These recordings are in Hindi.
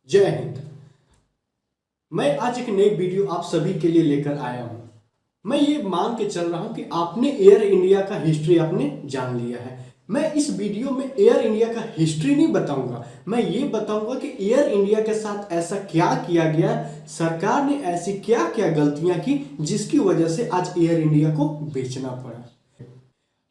जय हिंद। मैं आज एक नई वीडियो आप सभी के लिए लेकर आया हूं। मैं ये मान के चल रहा हूं कि आपने एयर इंडिया का हिस्ट्री आपने जान लिया है। मैं इस वीडियो में एयर इंडिया का हिस्ट्री नहीं बताऊंगा, मैं ये बताऊंगा कि एयर इंडिया के साथ ऐसा क्या किया गया, सरकार ने ऐसी क्या क्या गलतियां की जिसकी वजह से आज एयर इंडिया को बेचना पड़ा।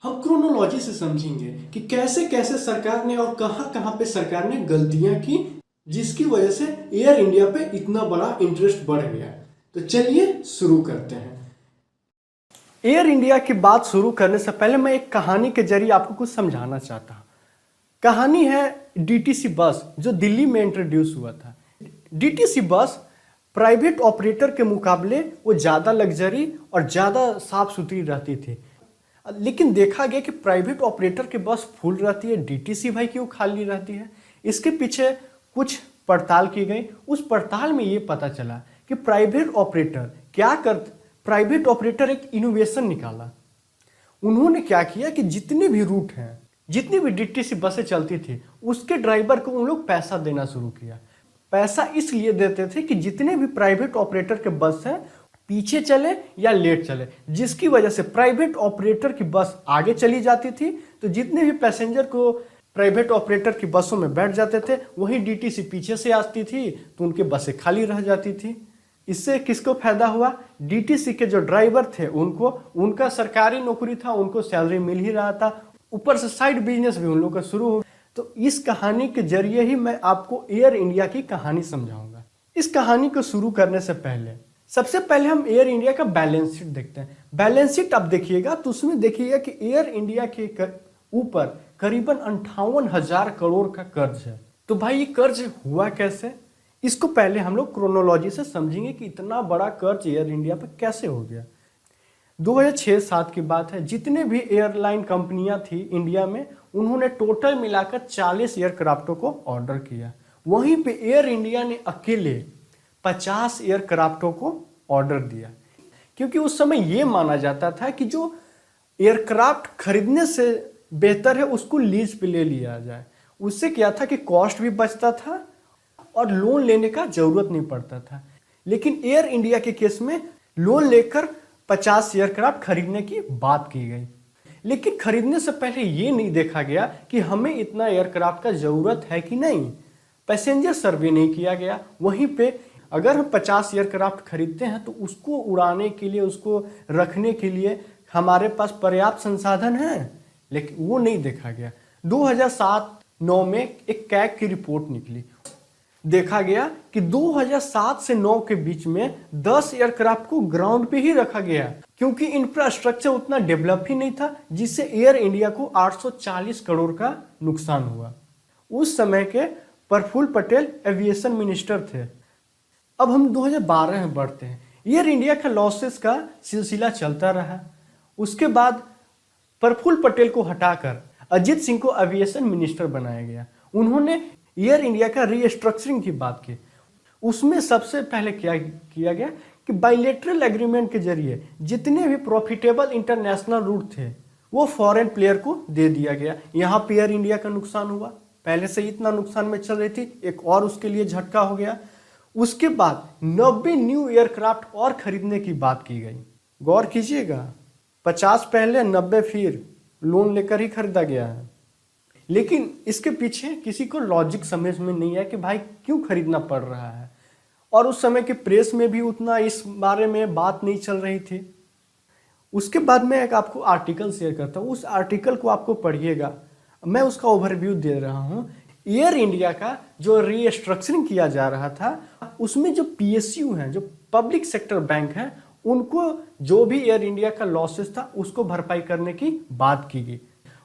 हम क्रोनोलॉजी से समझेंगे कि कैसे कैसे सरकार ने और कहां कहां पे सरकार ने गलतियां की जिसकी वजह से एयर इंडिया पे इतना बड़ा इंटरेस्ट बढ़ गया। तो चलिए शुरू करते हैं। एयर इंडिया की बात शुरू करने से पहले मैं एक कहानी के जरिए आपको कुछ समझाना चाहता हूं। कहानी है डीटीसी बस जो दिल्ली में इंट्रोड्यूस हुआ था। डीटीसी बस प्राइवेट ऑपरेटर के मुकाबले वो ज़्यादा लग्जरी और ज़्यादा साफ सुथरी रहती थी, लेकिन देखा गया कि प्राइवेट ऑपरेटर की बस फुल रहती है, डीटीसी भाई क्यों खाली रहती है। इसके पीछे कुछ पड़ताल की गई। उस पड़ताल में ये पता चला कि प्राइवेट ऑपरेटर एक इनोवेशन निकाला। उन्होंने क्या किया कि जितने भी रूट हैं, जितनी भी डीटीसी बसें चलती थी, उसके ड्राइवर को उन लोग पैसा देना शुरू किया। पैसा इसलिए देते थे कि जितने भी प्राइवेट ऑपरेटर के बस हैं पीछे चले या लेट चले, जिसकी वजह से प्राइवेट ऑपरेटर की बस आगे चली जाती थी, तो जितने भी पैसेंजर को प्राइवेट ऑपरेटर की बसों में बैठ जाते थे वहीं डीटीसी पीछे से आती थी तो उनकी बसें खाली रह जाती थी। इससे किसको फायदा हुआ? डीटीसी के जो ड्राइवर थे उनको, उनका सरकारी नौकरी था, उनको सैलरी मिल ही रहा था, ऊपर से साइड बिजनेस भी उन लोग का शुरू हो। तो इस कहानी के जरिए ही मैं आपको एयर इंडिया की कहानी समझाऊंगा। इस कहानी को शुरू करने से पहले सबसे पहले हम एयर इंडिया का बैलेंस शीट देखते हैं। बैलेंस शीट आप देखिएगा तो उसमें देखिएगा कि एयर इंडिया के ऊपर करीबन 58,000 करोड़ का कर्ज है। तो भाई ये कर्ज हुआ कैसे, इसको पहले हम लोग क्रोनोलॉजी से समझेंगे कि इतना बड़ा कर्ज एयर इंडिया पे कैसे हो गया। 2006-07 की बात है। जितने भी एयरलाइन कंपनियां थी इंडिया में, उन्होंने टोटल मिलाकर 40 एयरक्राफ्टों को ऑर्डर किया। वहीं पे एयर इंडिया ने अकेले 50 एयरक्राफ्टों को ऑर्डर दिया, क्योंकि उस समय यह माना जाता था कि जो एयरक्राफ्ट खरीदने से बेहतर है उसको लीज पे ले लिया जाए। उससे क्या था कि कॉस्ट भी बचता था और लोन लेने का जरूरत नहीं पड़ता था। लेकिन एयर इंडिया के केस में लोन लेकर 50 एयरक्राफ्ट खरीदने की बात की गई, लेकिन खरीदने से पहले ये नहीं देखा गया कि हमें इतना एयरक्राफ्ट का जरूरत है कि नहीं। पैसेंजर सर्वे नहीं किया गया। वहीं पे अगर हम 50 एयरक्राफ्ट खरीदते हैं तो उसको उड़ाने के लिए, उसको रखने के लिए हमारे पास पर्याप्त संसाधन है, लेकिन वो नहीं देखा गया। 2007-09 में एक कैग की रिपोर्ट निकली। देखा गया कि 2007 से 9 के बीच में 10 एयरक्राफ्ट को ग्राउंड पे ही रखा गया, क्योंकि इंफ्रास्ट्रक्चर उतना डेवलप ही नहीं था, जिससे एयर इंडिया को 840 करोड़ का नुकसान हुआ। उस समय के प्रफुल्ल पटेल एविएशन मिनिस्टर थे। अब हम 2012 में बढ़ते हैं। एयर इंडिया का लॉसेस का सिलसिला चलता रहा। उसके बाद प्रफुल्ल पटेल को हटाकर अजित सिंह को एविएशन मिनिस्टर बनाया गया। उन्होंने एयर इंडिया का रीस्ट्रक्चरिंग की बात की। उसमें सबसे पहले क्या किया गया कि बाइलेटरल एग्रीमेंट के जरिए जितने भी प्रॉफिटेबल इंटरनेशनल रूट थे वो फॉरेन प्लेयर को दे दिया गया। यहाँ पे एयर इंडिया का नुकसान हुआ, पहले से इतना नुकसान में चल रही थी, एक और उसके लिए झटका हो गया। उसके बाद 90 न्यू एयरक्राफ्ट और खरीदने की बात की गई। गौर कीजिएगा, 50 पहले, 90 फिर लोन लेकर ही खरीदा गया है। लेकिन इसके पीछे किसी को लॉजिक समझ में नहीं है कि भाई क्यों खरीदना पड़ रहा है, और उस समय के प्रेस में भी उतना इस बारे में बात नहीं चल रही थी। उसके बाद मैं एक आपको आर्टिकल शेयर करता हूँ, उस आर्टिकल को आपको पढ़िएगा। मैं उसका ओवरव्यू दे रहा हूँ। एयर इंडिया का जो रीस्ट्रक्चरिंग किया जा रहा था, उसमें जो पीएसयू हैं, जो पब्लिक सेक्टर बैंक हैं, उनको जो भी एयर इंडिया का लॉसेस था उसको भरपाई करने की बात की गई।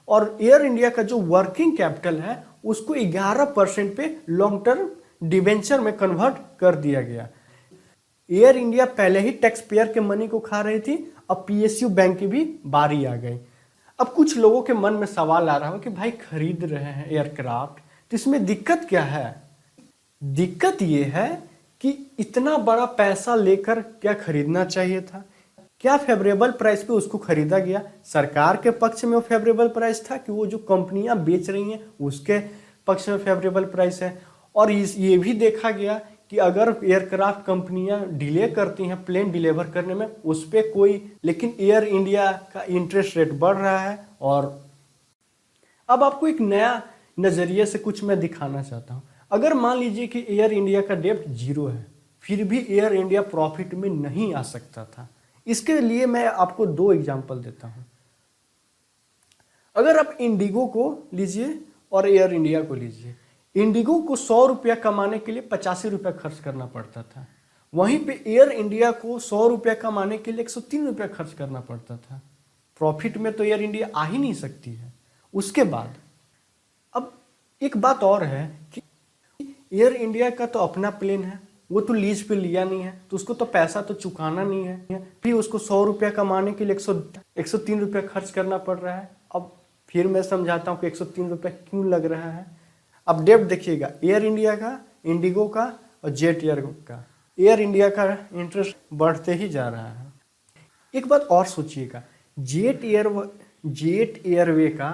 और एयर इंडिया का जो वर्किंग कैपिटल है उसको 11% पे लॉन्ग टर्म डिवेंचर में कन्वर्ट कर दिया गया। एयर इंडिया पहले ही टैक्स पेयर के मनी को खा रही थी, अब पीएसयू बैंक की भी बारी आ गई। अब कुछ लोगों के मन में सवाल आ रहा हो कि भाई खरीद रहे हैं एयरक्राफ्ट, तो इसमें दिक्कत क्या है? दिक्कत ये है कि इतना बड़ा पैसा लेकर क्या खरीदना चाहिए था? क्या फेवरेबल प्राइस पे उसको खरीदा गया? सरकार के पक्ष में वो फेवरेबल प्राइस था कि वो जो कंपनियां बेच रही हैं उसके पक्ष में फेवरेबल प्राइस है? और ये भी देखा गया कि अगर एयरक्राफ्ट कंपनियां डिले करती हैं प्लेन डिलीवर करने में उस पर कोई, लेकिन एयर इंडिया का इंटरेस्ट रेट बढ़ रहा है। और अब आपको एक नया नज़रिए से कुछ मैं दिखाना चाहता हूँ। अगर मान लीजिए कि एयर इंडिया का डेब्ट 0 है, फिर भी एयर इंडिया प्रॉफिट में नहीं आ सकता था। इसके लिए मैं आपको 2 एग्जाम्पल देता हूँ। अगर आप इंडिगो को लीजिए और एयर इंडिया को लीजिए, इंडिगो को 100 रुपया कमाने के लिए 85 रुपया खर्च करना पड़ता था, वहीं पे एयर इंडिया को 100 रुपया कमाने के लिए 103 रुपया खर्च करना पड़ता था। प्रॉफिट में तो एयर इंडिया आ ही नहीं सकती है। उसके बाद अब एक बात और है कि एयर इंडिया का तो अपना प्लेन है, वो तो लीज पे लिया नहीं है, तो उसको तो पैसा तो चुकाना नहीं है, फिर उसको 100 रुपया कमाने के लिए 103 रुपया खर्च करना पड़ रहा है। अब फिर मैं समझाता हूँ कि 103 रुपया क्यों लग रहा है। अब डेब्ट देखिएगा, एयर इंडिया का, इंडिगो का और जेट एयर का। एयर इंडिया का इंटरेस्ट बढ़ते ही जा रहा है। एक बात और सोचिएगा, जेट एयरवे का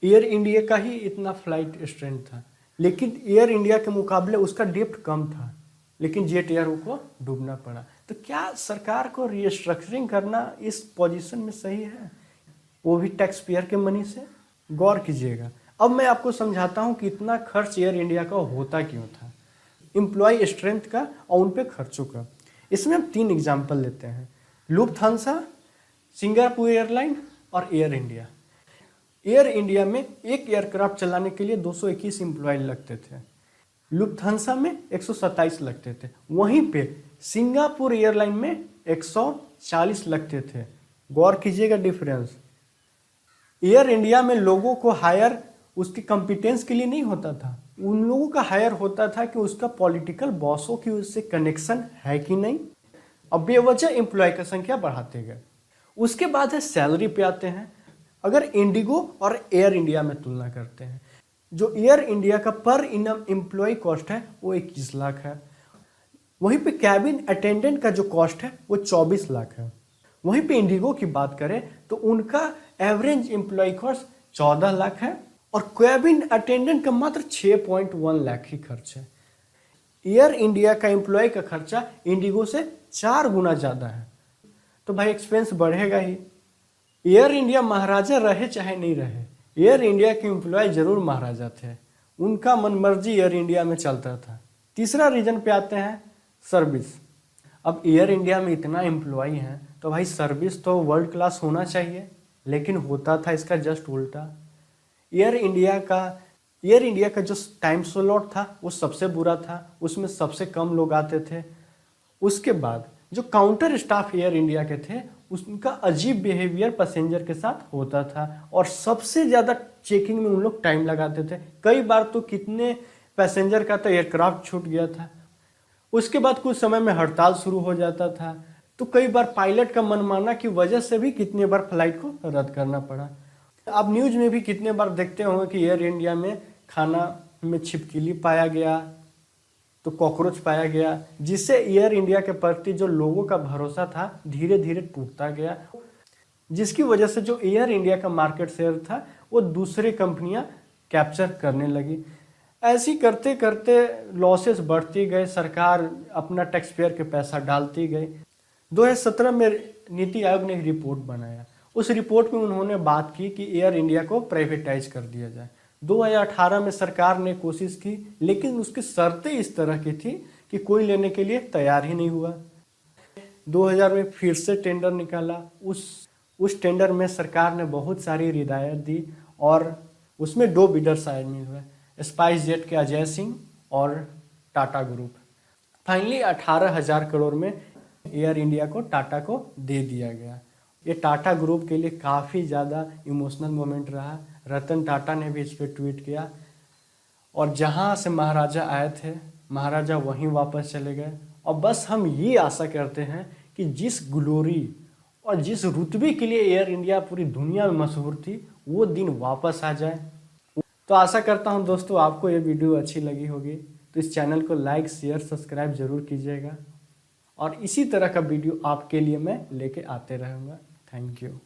एयर इंडिया का ही इतना फ्लाइट स्ट्रेंथ था, लेकिन एयर इंडिया के मुकाबले उसका डेप्ट कम था, लेकिन जेट एयर को डूबना पड़ा। तो क्या सरकार को रीस्ट्रक्चरिंग करना इस पोजीशन में सही है, वो भी टैक्स पेयर के मनी से? गौर कीजिएगा। अब मैं आपको समझाता हूँ कि इतना खर्च एयर इंडिया का होता क्यों था, एम्प्लॉय स्ट्रेंथ का और उन पे खर्चों का। इसमें हम 3 एग्जाम्पल लेते हैं, लुफ्थांसा, सिंगापुर एयरलाइन और एयर इंडिया। एयर इंडिया में एक एयरक्राफ्ट चलाने के लिए 221 एम्प्लॉय लगते थे, लुफ्थांसा में 127 लगते थे, वहीं पे सिंगापुर एयरलाइन में 140 लगते थे। गौर कीजिएगा डिफरेंस। एयर इंडिया में लोगों को हायर उसकी कॉम्पिटेंस के लिए नहीं होता था, उन लोगों का हायर होता था कि उसका पॉलिटिकल बॉसों की उससे कनेक्शन है कि नहीं। अब बेवजह एम्प्लॉय का संख्या बढ़ाते गए। उसके बाद है सैलरी पे आते हैं। अगर इंडिगो और एयर इंडिया में तुलना करते हैं, जो एयर इंडिया का पर इनम एम्प्लॉय कॉस्ट है वो 21 लाख है, वहीं पे कैबिन अटेंडेंट का जो कॉस्ट है वो 24 लाख है। वहीं पे इंडिगो की बात करें तो उनका एवरेज एम्प्लॉय कॉस्ट 14 लाख है और कैबिन अटेंडेंट का मात्र 6.1 लाख ही खर्च है। एयर इंडिया का एम्प्लॉय का खर्चा इंडिगो से 4 गुना ज़्यादा है, तो भाई एक्सपेंस बढ़ेगा ही। एयर इंडिया महाराजा रहे चाहे नहीं रहे, एयर इंडिया के एम्प्लॉय जरूर महाराजा थे, उनका मनमर्जी एयर इंडिया में चलता था। तीसरा रीजन पे आते हैं सर्विस। अब एयर इंडिया में इतना एम्प्लॉय हैं तो भाई सर्विस तो वर्ल्ड क्लास होना चाहिए, लेकिन होता था इसका जस्ट उल्टा। एयर इंडिया का जो टाइम स्लॉट था वो सबसे बुरा था, उसमें सबसे कम लोग आते थे। उसके बाद जो काउंटर स्टाफ एयर इंडिया के थे उनका अजीब बिहेवियर पैसेंजर के साथ होता था और सबसे ज़्यादा चेकिंग में उन लोग टाइम लगाते थे। कई बार तो कितने पैसेंजर का तो एयरक्राफ्ट छूट गया था। उसके बाद कुछ समय में हड़ताल शुरू हो जाता था, तो कई बार पायलट का मनमाना की वजह से भी कितने बार फ्लाइट को रद्द करना पड़ा। आप न्यूज़ में भी कितने बार देखते होंगे कि एयर इंडिया में खाना में छिपकली पाया गया, तो कॉकरोच पाया गया, जिससे एयर इंडिया के प्रति जो लोगों का भरोसा था धीरे धीरे टूटता गया, जिसकी वजह से जो एयर इंडिया का मार्केट शेयर था वो दूसरी कंपनियां कैप्चर करने लगी। ऐसी करते करते लॉसेस बढ़ती गए, सरकार अपना टैक्स पेयर के पैसा डालती गई। 2017 में नीति आयोग ने एक रिपोर्ट बनाया, उस रिपोर्ट में उन्होंने बात की कि एयर इंडिया को प्राइवेटाइज कर दिया जाए। 2018 में सरकार ने कोशिश की, लेकिन उसकी शर्तें इस तरह की थी कि कोई लेने के लिए तैयार ही नहीं हुआ। 2000 में फिर से टेंडर निकाला, उस टेंडर में सरकार ने बहुत सारी रियायत दी और उसमें 2 बिडर शामिल हुए, स्पाइस जेट के अजय सिंह और टाटा ग्रुप। फाइनली 18,000 करोड़ में एयर इंडिया को टाटा को दे दिया गया। ये टाटा ग्रुप के लिए काफ़ी ज़्यादा इमोशनल मोमेंट रहा। रतन टाटा ने भी इस पर ट्वीट किया और जहाँ से महाराजा आए थे महाराजा वहीं वापस चले गए। और बस हम ये आशा करते हैं कि जिस ग्लोरी और जिस रुतबे के लिए एयर इंडिया पूरी दुनिया में मशहूर थी वो दिन वापस आ जाए। तो आशा करता हूँ दोस्तों आपको ये वीडियो अच्छी लगी होगी, तो इस चैनल को लाइक शेयर सब्सक्राइब जरूर कीजिएगा और इसी तरह का वीडियो आपके लिए मैं लेके आते रहूँगा। Thank you.